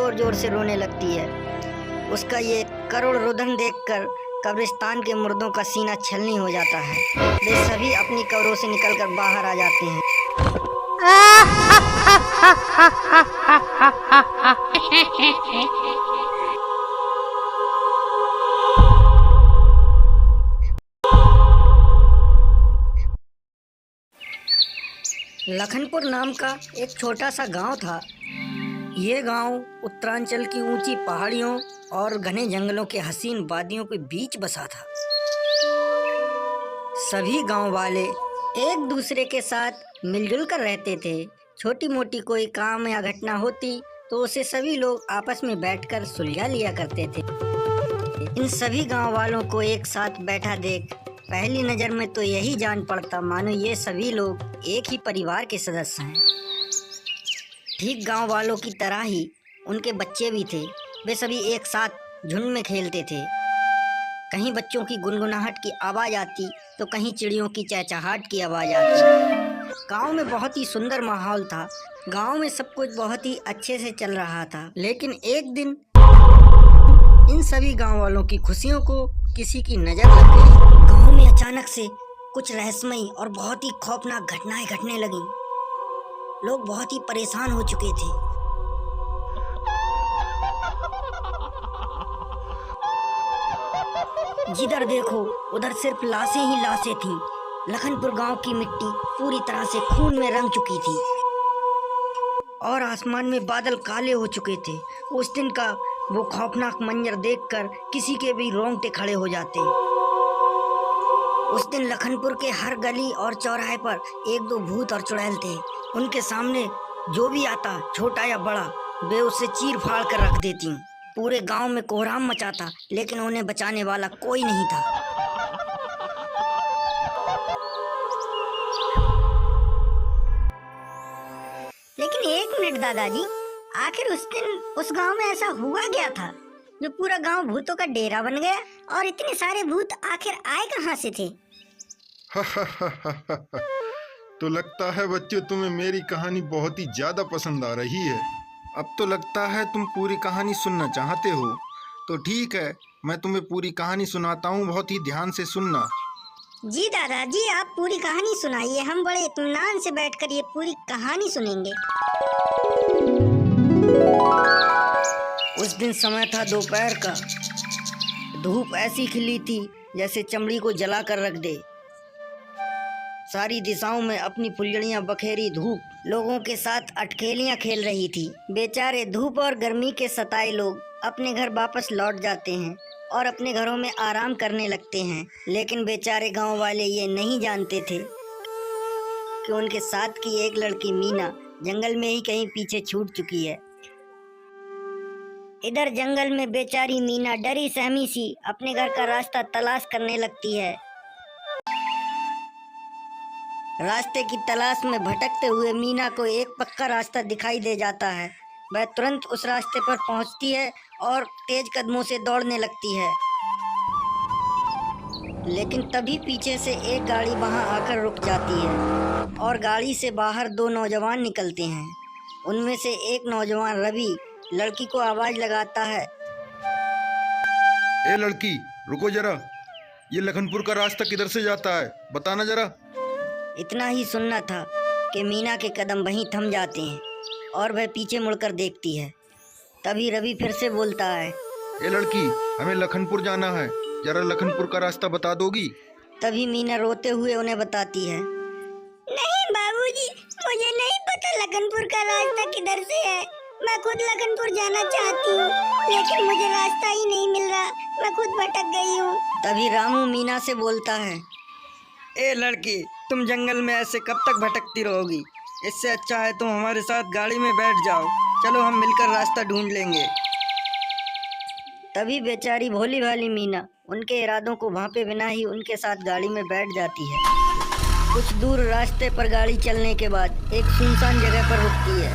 जोर जोर से रोने लगती है। उसका ये करुण रुदन देखकर कब्रिस्तान के मुर्दों का सीना छलनी हो जाता है। वे सभी अपनी कब्रों से निकलकर बाहर आ जाते हैं। लखनपुर नाम का एक छोटा सा गांव था। ये गांव उत्तरांचल की ऊंची पहाड़ियों और घने जंगलों के हसीन वादियों के बीच बसा था। सभी गांव वाले एक दूसरे के साथ मिलजुल कर रहते थे। छोटी मोटी कोई काम या घटना होती तो उसे सभी लोग आपस में बैठकर सुलझा लिया करते थे। इन सभी गांव वालों को एक साथ बैठा देख पहली नज़र में तो यही जान पड़ता मानो ये सभी लोग एक ही परिवार के सदस्य हैं। ठीक गांव वालों की तरह ही उनके बच्चे भी थे। वे सभी एक साथ झुंड में खेलते थे। कहीं बच्चों की गुनगुनाहट की आवाज़ आती तो कहीं चिड़ियों की चहचहाट की आवाज़ आती। गांव में बहुत ही सुंदर माहौल था। गांव में सब कुछ बहुत ही अच्छे से चल रहा था। लेकिन एक दिन इन सभी गांव वालों की खुशियों को किसी की नज़र लग गई। गांव में अचानक से कुछ रहस्यमयी और बहुत ही खौफनाक घटनाएं घटने लगीं। लोग बहुत ही परेशान हो चुके थे। जिधर देखो उधर सिर्फ लाशें ही लाशें थीं। लखनपुर गांव की मिट्टी पूरी तरह से खून में रंग चुकी थी और आसमान में बादल काले हो चुके थे। उस दिन का वो खौफनाक मंजर देखकर किसी के भी रोंगटे खड़े हो जाते। उस दिन लखनपुर के हर गली और चौराहे पर एक दो भूत और चुड़ैल थे। उनके सामने जो भी आता, छोटा या बड़ा, वे उसे चीर फाड़ कर रख देती। पूरे गांव में कोहराम मचाता, लेकिन उन्हें बचाने वाला कोई नहीं था। लेकिन एक मिनट दादाजी, आखिर उस दिन उस गांव में ऐसा हुआ क्या था जो पूरा गांव भूतों का डेरा बन गया? और इतने सारे भूत आखिर आए कहां से थे? तो लगता है बच्चों तुम्हें मेरी कहानी बहुत ही ज्यादा पसंद आ रही है। अब तो लगता है तुम पूरी कहानी सुनना चाहते हो। तो ठीक है, मैं तुम्हें पूरी कहानी सुनाता हूँ, बहुत ही ध्यान से सुनना। जी दादाजी, आप पूरी कहानी सुनाइए। हम बड़े इत्मीनान से बैठकर ये पूरी कहानी सुनेंगे। उस दिन समय था दोपहर का। धूप ऐसी खिली थी जैसे चमड़ी को जला कर रख दे। सारी दिशाओं में अपनी फुलझड़ियां बखेरी धूप लोगों के साथ अटखेलियां खेल रही थी। बेचारे धूप और गर्मी के सताए लोग अपने घर वापस लौट जाते हैं और अपने घरों में आराम करने लगते हैं। लेकिन बेचारे गांव वाले ये नहीं जानते थे कि उनके साथ की एक लड़की मीना जंगल में ही कहीं पीछे छूट चुकी है। इधर जंगल में बेचारी मीना डरी सहमी सी अपने घर का रास्ता तलाश करने लगती है। रास्ते की तलाश में भटकते हुए मीना को एक पक्का रास्ता दिखाई दे जाता है। वह तुरंत उस रास्ते पर पहुंचती है और तेज कदमों से दौड़ने लगती है। लेकिन तभी पीछे से एक गाड़ी वहां आकर रुक जाती है और गाड़ी से बाहर दो नौजवान निकलते हैं। उनमें से एक नौजवान रवि लड़की को आवाज लगाता है, ए लड़की, रुको जरा, ये लखनपुर का रास्ता किधर से जाता है, बताना जरा। इतना ही सुनना था कि मीना के कदम वहीं थम जाते हैं और वह पीछे मुड़कर देखती है। तभी रवि फिर से बोलता है, ए लड़की, हमें लखनपुर जाना है, जरा लखनपुर का रास्ता बता दोगी? तभी मीना रोते हुए उन्हें बताती है, नहीं बाबूजी, मुझे नहीं पता लखनपुर का रास्ता किधर से है। मैं खुद लखनपुर जाना चाहती हूँ, लेकिन मुझे रास्ता ही नहीं मिल रहा। मैं खुद भटक गई हूँ। तभी रामू मीना से बोलता है, ए लड़की, तुम जंगल में ऐसे कब तक भटकती रहोगी? इससे अच्छा है तुम हमारे साथ गाड़ी में बैठ जाओ। चलो हम मिलकर रास्ता ढूंढ लेंगे। तभी बेचारी भोली भाली मीना उनके इरादों को भांपे बिना ही उनके साथ गाड़ी में बैठ जाती है। कुछ दूर रास्ते पर गाड़ी चलने के बाद एक सुनसान जगह पर रुकती है।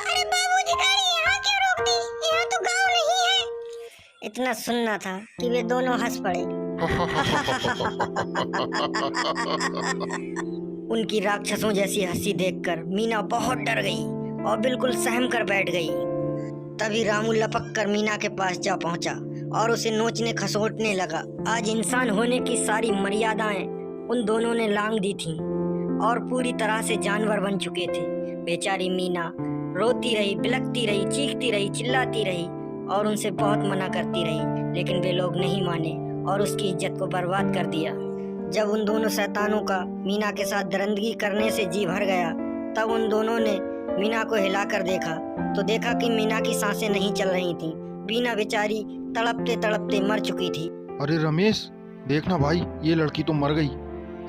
अरे बाबूजी, गाड़ी यहाँ क्यों रोक दी? यहाँ तो गांव नहीं है। इतना सुनना था कि वे दोनों हंस पड़े। उनकी राक्षसों जैसी हंसी देखकर मीना बहुत डर गई और बिल्कुल सहम कर बैठ गई। तभी रामू लपक कर मीना के पास जा पहुंचा और उसे नोचने खसोटने लगा। आज इंसान होने की सारी मर्यादाएं उन दोनों ने लांघ दी थीं और पूरी तरह से जानवर बन चुके थे। बेचारी मीना रोती रही, बिलखती रही, चीखती रही, चिल्लाती रही और उनसे बहुत मना करती रही, लेकिन वे लोग नहीं माने और उसकी इज्जत को बर्बाद कर दिया। जब उन दोनों शैतानों का मीना के साथ दरिंदगी करने से जी भर गया, तब उन दोनों ने मीना को हिलाकर देखा तो देखा कि मीना की सांसें नहीं चल रही थीं। मीना बेचारी तड़पते तड़पते मर चुकी थी। अरे रमेश, देखना भाई, ये लड़की तो मर गई।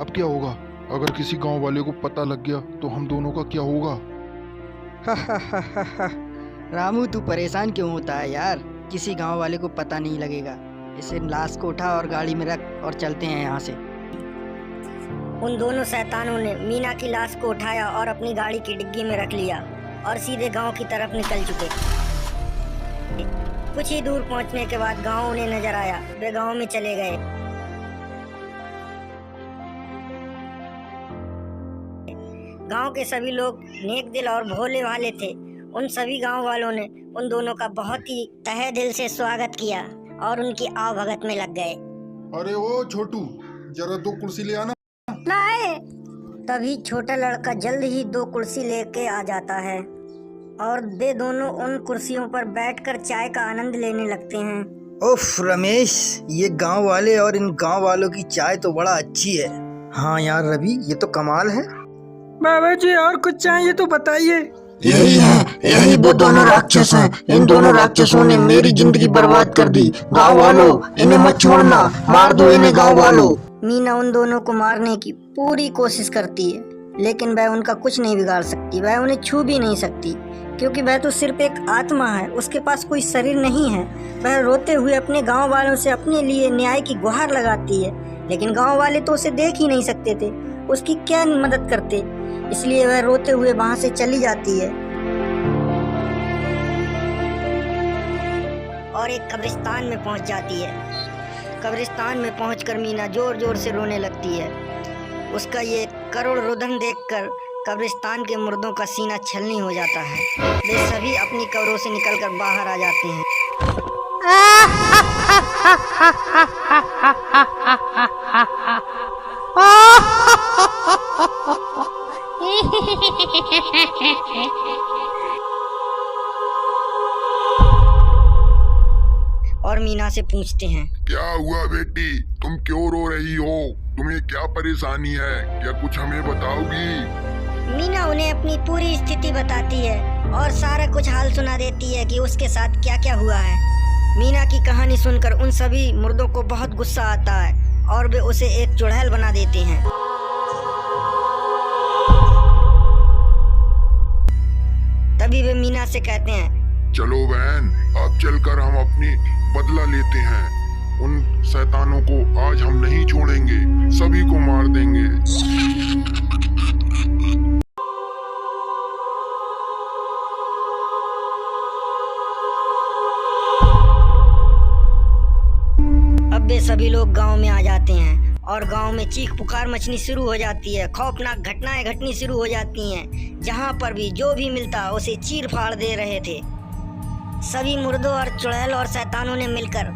अब क्या होगा? अगर किसी गांव वाले को पता लग गया तो हम दोनों का क्या होगा? रामू, तू परेशान क्यों होता है यार? किसी गांव वाले को पता नहीं लगेगा। इसे लाश को उठा और गाड़ी में रख और चलते हैं यहाँ से। उन दोनों शैतानों ने मीना की लाश को उठाया और अपनी गाड़ी की डिग्गी में रख लिया और सीधे गांव की तरफ निकल चुके। कुछ ही दूर पहुंचने के बाद गांव उन्हें नजर आया। वे गांव में चले गए। गांव के सभी लोग नेक दिल और भोले वाले थे। उन सभी गांव वालों ने उन दोनों का बहुत ही तहे दिल से स्वागत किया और उनकी आवभगत में लग गए। अरे ओ छोटू, जरा 2 कुर्सी ले आना। लाए। तभी छोटा लड़का जल्द ही 2 कुर्सी लेके आ जाता है और वे दोनों उन कुर्सियों पर बैठकर चाय का आनंद लेने लगते हैं। उफ रमेश, ये गांव वाले और इन गांव वालों की चाय तो बड़ा अच्छी है। हाँ यार रवि, ये तो कमाल है। बाबा जी, और कुछ चाहिए तो बताइए। यही है, यही वो दोनों राक्षस हैं। इन दोनों राक्षसों ने मेरी जिंदगी बर्बाद कर दी। गांव वालों, इन्हें मत छोड़ना, मार दो इन्हें गांव वालों। मीना उन दोनों को मारने की पूरी कोशिश करती है, लेकिन वह उनका कुछ नहीं बिगाड़ सकती। वह उन्हें छू भी नहीं सकती क्योंकि वह तो सिर्फ एक आत्मा है, उसके पास कोई शरीर नहीं है। वह रोते हुए अपने गांव वालों से अपने लिए न्याय की गुहार लगाती है, लेकिन गांव वाले तो उसे देख ही नहीं सकते थे, उसकी क्या मदद करते। इसलिए वह रोते हुए वहां से चली जाती है और एक कब्रिस्तान में पहुंच जाती है। कब्रिस्तान में पहुंचकर मीना जोर जोर से रोने लगती है। उसका ये करुण रुदन देखकर कब्रिस्तान के मुर्दों का सीना छलनी हो जाता है। वे सभी अपनी कब्रों से निकलकर बाहर आ जाते हैं। और मीना से पूछते हैं, क्या हुआ बेटी, तुम क्यों रो रही हो? तुम्हें क्या परेशानी है? क्या कुछ हमें बताओगी? मीना उन्हें अपनी पूरी स्थिति बताती है और सारा कुछ हाल सुना देती है कि उसके साथ क्या क्या हुआ है। मीना की कहानी सुनकर उन सभी मुर्दों को बहुत गुस्सा आता है और वे उसे एक चुड़ैल बना देते हैं। तभी वे मीना से कहते हैं, चलो बहन, अब चलकर हम अपनी बदला लेते हैं। उन शैतानों को आज हम नहीं छोड़ेंगे, सभी को मार देंगे। अब वे सभी लोग गांव में आ जाते हैं और गांव में चीख पुकार मचनी शुरू हो जाती है। खौफनाक घटनाएं घटनी शुरू हो जाती हैं। जहां पर भी जो भी मिलता उसे चीर फाड़ दे रहे थे। सभी मुर्दों और चुड़ैल और शैतानों ने मिलकर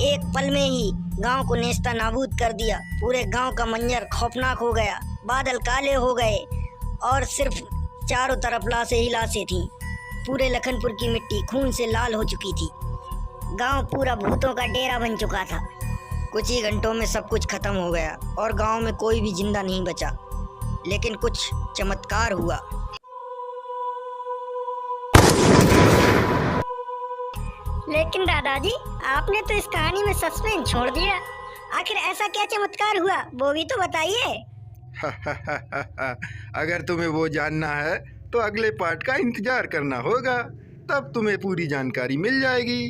एक पल में ही गांव को नेस्ता नाबूद कर दिया। पूरे गांव का मंजर खौफनाक हो गया। बादल काले हो गए और सिर्फ चारों तरफ लाशें ही लाशें थीं। पूरे लखनपुर की मिट्टी खून से लाल हो चुकी थी। गांव पूरा भूतों का डेरा बन चुका था। कुछ ही घंटों में सब कुछ खत्म हो गया और गांव में कोई भी जिंदा नहीं बचा। लेकिन कुछ चमत्कार हुआ। लेकिन दादाजी, आपने तो इस कहानी में सस्पेंस छोड़ दिया। आखिर ऐसा क्या चमत्कार हुआ, वो भी तो बताइए। अगर तुम्हें वो जानना है तो अगले पार्ट का इंतजार करना होगा, तब तुम्हें पूरी जानकारी मिल जाएगी।